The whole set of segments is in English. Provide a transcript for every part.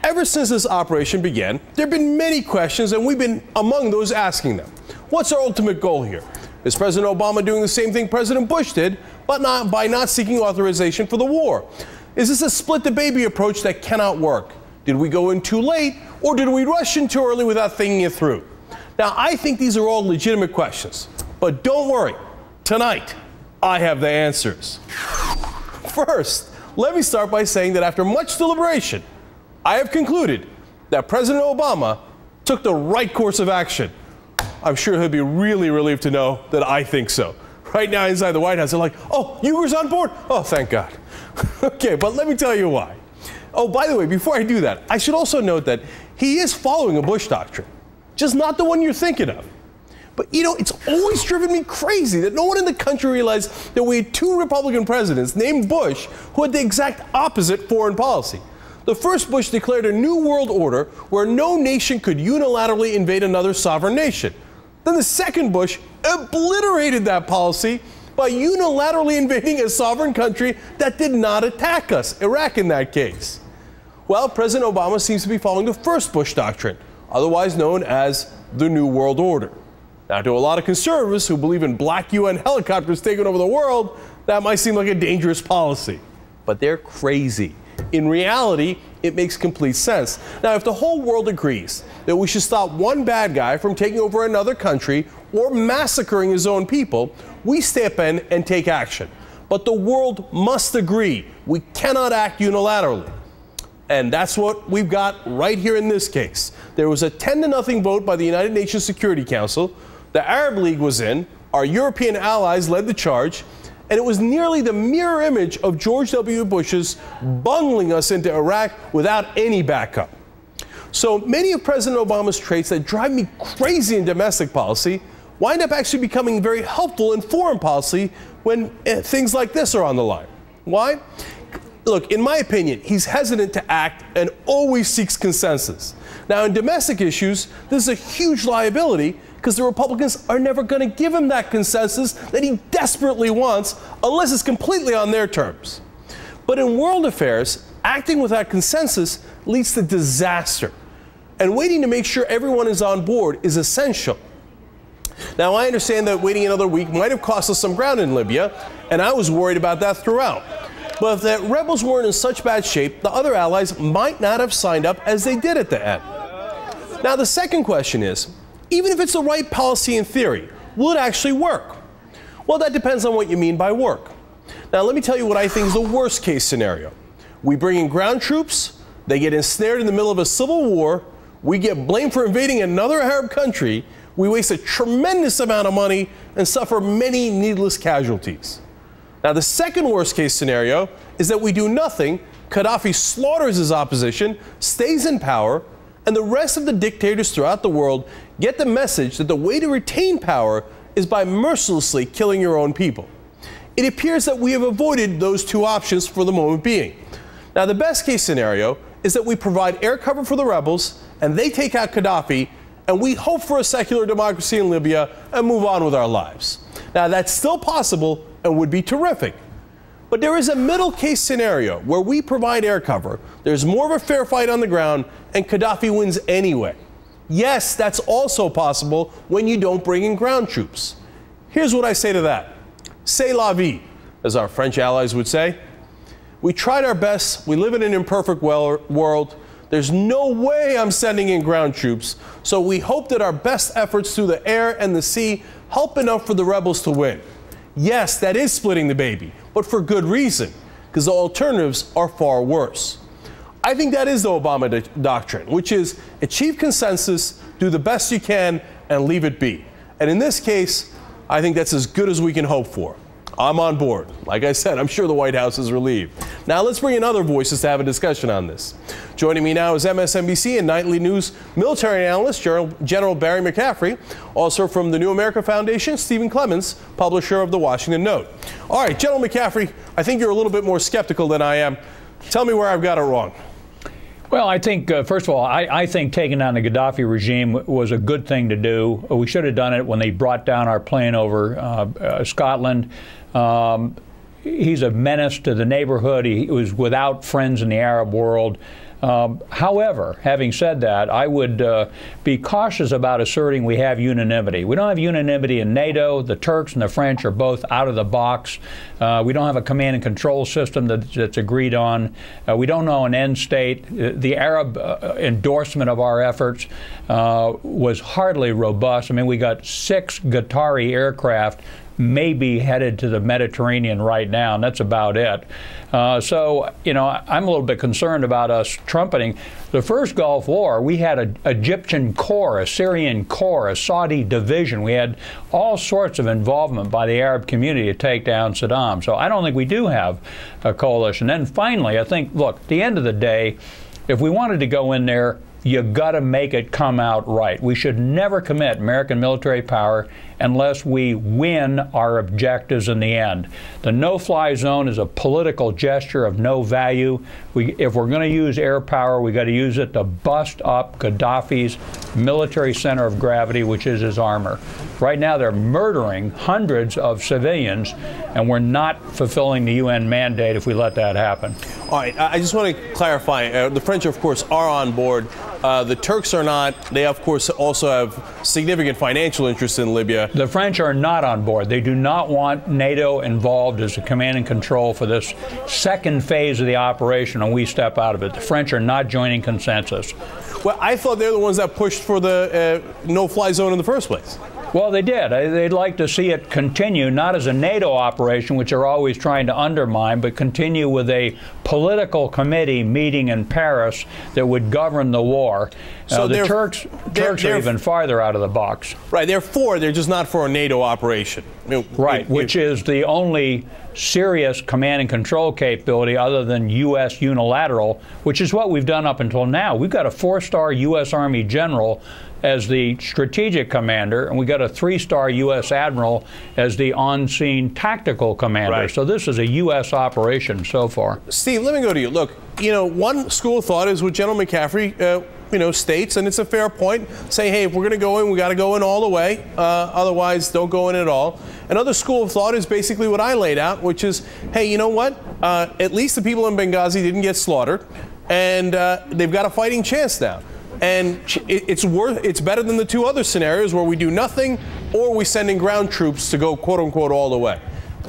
ever since this operation began, there have been many questions, and we've been among those asking them. What's our ultimate goal here? Is President Obama doing the same thing President Bush did, but by not seeking authorization for the war? Is this a split the baby approach that cannot work? Did we go in too late, or did we rush in too early without thinking it through? Now, I think these are all legitimate questions, but don't worry. Tonight, I have the answers. First, let me start by saying that after much deliberation, I have concluded that President Obama took the right course of action. I'm sure he'll be really relieved to know that I think so. Right now inside the White House, they're like, oh, Uygur's on board? Oh, thank God. Okay, but let me tell you why. Oh, by the way, before I do that, I should also note that he is following a Bush doctrine, just not the one you're thinking of. But, you know, it's always driven me crazy that no one in the country realized that we had two Republican presidents named Bush who had the exact opposite foreign policy. The first Bush declared a new world order where no nation could unilaterally invade another sovereign nation. Then the second Bush obliterated that policy by unilaterally invading a sovereign country that did not attack us, Iraq in that case. Well, President Obama seems to be following the first Bush doctrine, otherwise known as the New World Order. Now, to a lot of conservatives who believe in black UN helicopters taking over the world, that might seem like a dangerous policy. But they're crazy. In reality, it makes complete sense. Now, if the whole world agrees that we should stop one bad guy from taking over another country or massacring his own people, we step in and take action. But the world must agree. We cannot act unilaterally. And that's what we've got right here in this case. There was a 10-0 vote by the United Nations Security Council. The Arab League was in. Our European allies led the charge. And it was nearly the mirror image of George W. Bush's bungling us into Iraq without any backup. So many of President Obama's traits that drive me crazy in domestic policy wind up actually becoming very helpful in foreign policy when things like this are on the line. Why? Look, in my opinion, he's hesitant to act and always seeks consensus. Now, in domestic issues, this is a huge liability because the Republicans are never going to give him that consensus that he desperately wants unless it's completely on their terms. But in world affairs, acting without consensus leads to disaster. And waiting to make sure everyone is on board is essential. Now, I understand that waiting another week might have cost us some ground in Libya, and I was worried about that throughout. But if the rebels weren't in such bad shape, the other allies might not have signed up as they did at the end. Now, the second question is, even if it's the right policy in theory, will it actually work? Well, that depends on what you mean by work. Now, let me tell you what I think is the worst case scenario. We bring in ground troops, they get ensnared in the middle of a civil war, we get blamed for invading another Arab country, we waste a tremendous amount of money and suffer many needless casualties. Now, the second worst case scenario is that we do nothing, Gaddafi slaughters his opposition, stays in power, and the rest of the dictators throughout the world get the message that the way to retain power is by mercilessly killing your own people. It appears that we have avoided those two options for the moment being. Now, the best case scenario is that we provide air cover for the rebels, and they take out Gaddafi, and we hope for a secular democracy in Libya and move on with our lives. Now, that's still possible and would be terrific. But there is a middle case scenario where we provide air cover, there's more of a fair fight on the ground, and Gaddafi wins anyway. Yes, that's also possible when you don't bring in ground troops. Here's what I say to that. C'est la vie, as our French allies would say. We tried our best, we live in an imperfect world, there's no way I'm sending in ground troops, so we hope that our best efforts through the air and the sea help enough for the rebels to win. Yes, that is splitting the baby, but for good reason, because the alternatives are far worse. I think that is the Obama doctrine, which is achieve consensus, do the best you can, and leave it be. And in this case, I think that's as good as we can hope for. I'm on board. Like I said, I'm sure the White House is relieved. Now let's bring in other voices to have a discussion on this. Joining me now is MSNBC and Nightly News military analyst General Barry Mccaffrey. Also from the New America Foundation, Steven Clemons, publisher of the Washington Note. All right, General McCaffrey, I think you're a little bit more skeptical than I am. Tell me where I've got it wrong. Well, I think, first of all, I think taking down the Gaddafi regime was a good thing to do. We should have done it when they brought down our plane over Scotland. He's a menace to the neighborhood. He was without friends in the Arab world. However, having said that, I would be cautious about asserting we have unanimity. We don't have unanimity in NATO. The Turks and the French are both out of the box. We don't have a command and control system that's agreed on. We don't know an end state. The Arab endorsement of our efforts was hardly robust. I mean, we got 6 Qatari aircraft maybe headed to the Mediterranean right now, and that's about it. So, you know, I'm a little bit concerned about us trumpeting. The first Gulf War, we had an Egyptian corps, a Syrian corps, a Saudi division. We had all sorts of involvement by the Arab community to take down Saddam. So I don't think we do have a coalition. Then finally, I think, look, at the end of the day, if we wanted to go in there, you got to make it come out right. We should never commit American military power unless we win our objectives in the end. The no-fly zone is a political gesture of no value. If we're going to use air power, we got to use it to bust up Gaddafi's military center of gravity, which is his armor. Right now, they're murdering hundreds of civilians, and we're not fulfilling the UN mandate if we let that happen. All right, I just want to clarify. The French, of course, are on board. The Turks are not. They, of course, also have significant financial interests in Libya. The French are not on board. They do not want NATO involved as a command and control for this second phase of the operation, and we step out of it. The French are not joining consensus. Well, I thought they're the ones that pushed for the no-fly zone in the first place. Well, they did. They'd like to see it continue, not as a NATO operation, which they're always trying to undermine, but continue with a political committee meeting in Paris that would govern the war. So the Turks are even farther out of the box. Right. They're just not for a NATO operation. Right, which is the only serious command and control capability other than U.S. unilateral, which is what we've done up until now. We've got a 4-star U.S. Army general as the strategic commander, and we got a 3-star U.S. admiral as the on-scene tactical commander. Right. So this is a U.S. operation so far. Steve, let me go to you. Look, you know, one school of thought is what General McCaffrey states, and it's a fair point, say, hey, if we're going to go in, we got to go in all the way. Otherwise, don't go in at all. Another school of thought is basically what I laid out, which is, hey, you know what? At least the people in Benghazi didn't get slaughtered, and they've got a fighting chance now. And it's better than the 2 other scenarios where we do nothing or we send in ground troops to go, quote unquote, all the way.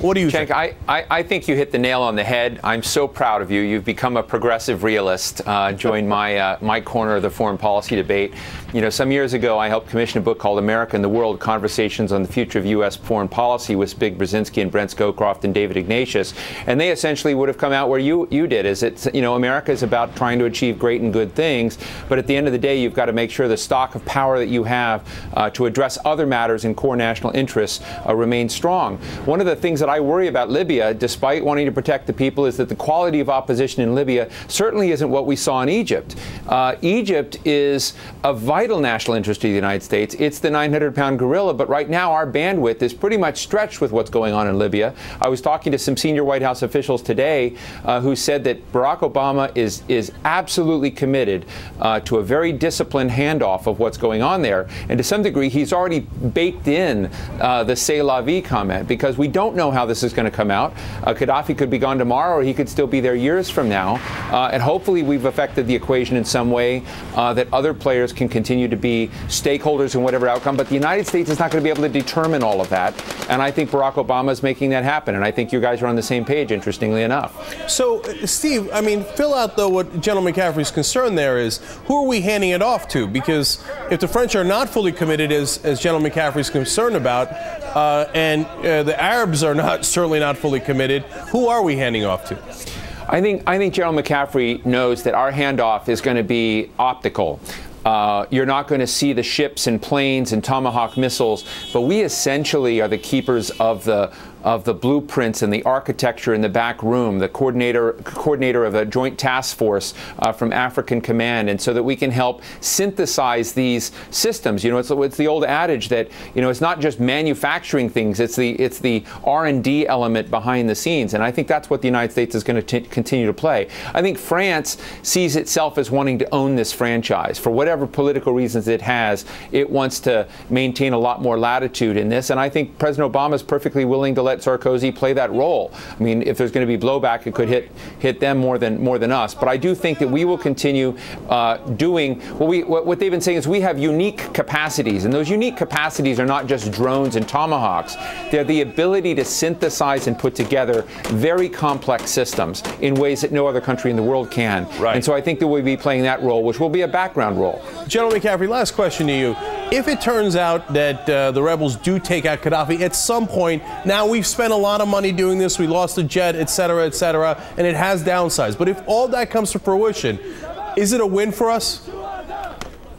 What do you think? I think you hit the nail on the head. I'm so proud of you. You've become a progressive realist. Joined my corner of the foreign policy debate. You know, some years ago, I helped commission a book called America and the World: Conversations on the Future of U.S. Foreign Policy with Spig Brzezinski and Brent Scowcroft and David Ignatius. And they essentially would have come out where you did. Is it, you know, America is about trying to achieve great and good things, but at the end of the day, you've got to make sure the stock of power that you have to address other matters in core national interests remains strong. One of the things that I worry about Libya, despite wanting to protect the people, is that the quality of opposition in Libya certainly isn't what we saw in Egypt. Egypt is a vital national interest to the United States. It's the 900-pound gorilla, but right now our bandwidth is pretty much stretched with what's going on in Libya. I was talking to some senior White House officials today who said that Barack Obama is absolutely committed to a very disciplined handoff of what's going on there. And to some degree, he's already baked in the c'est la vie comment, because we don't know how this is going to come out. Gaddafi could be gone tomorrow, or he could still be there years from now. And hopefully we've affected the equation in some way that other players can continue to be stakeholders in whatever outcome. But the United States is not going to be able to determine all of that. And I think Barack Obama is making that happen. And I think you guys are on the same page, interestingly enough. So, Steve, I mean, fill out, though, what General McCaffrey's concern there is. Who are we handing it off to? Because if the French are not fully committed, as General McCaffrey's concerned about, and the Arabs are certainly not fully committed, who are we handing off to? I think General McCaffrey knows that our handoff is going to be optical. You're not going to see the ships and planes and Tomahawk missiles, but we essentially are the keepers of the blueprints and the architecture in the back room, the coordinator of a joint task force from African Command, and so that we can help synthesize these systems. You know, it's the old adage that, you know, it's not just manufacturing things, it's the R&D element behind the scenes, and I think that's what the United States is going to continue to play. I think France sees itself as wanting to own this franchise. For whatever political reasons it has, it wants to maintain a lot more latitude in this, and I think President Obama is perfectly willing to let let Sarkozy play that role. I mean, if there's going to be blowback, it could hit them more than us. But I do think that we will continue doing what they've been saying is we have unique capacities, and those unique capacities are not just drones and tomahawks. They're the ability to synthesize and put together very complex systems in ways that no other country in the world can. Right. And so I think that we'll be playing that role, which will be a background role. General McCaffrey, last question to you. If it turns out that the rebels do take out Gaddafi at some point, now we've spent a lot of money doing this, we lost a jet, et cetera, and it has downsides. But if all that comes to fruition, is it a win for us?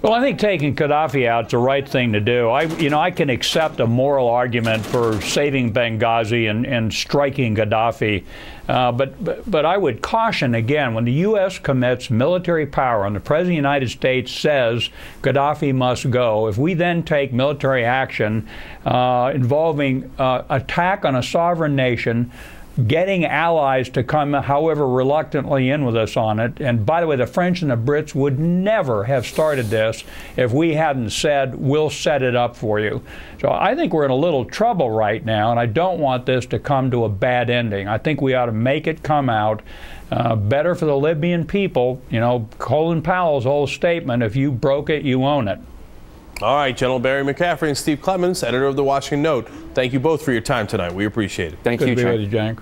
Well, I think taking Gaddafi out is the right thing to do. I can accept a moral argument for saving Benghazi and striking Gaddafi, but I would caution again, when the U.S. commits military power and the President of the United States says Gaddafi must go, if we then take military action involving attack on a sovereign nation, getting allies to come, however reluctantly, in with us on it. And by the way, the French and the Brits would never have started this if we hadn't said, we'll set it up for you. So I think we're in a little trouble right now, and I don't want this to come to a bad ending. I think we ought to make it come out. Better for the Libyan people. You know, Colin Powell's whole statement, if you broke it, you own it. All right, General Barry Mccaffrey and Steve Clemons, editor of the Washington Note. Thank you both for your time tonight. We appreciate it. Thank you, Good to be with you, Cenk.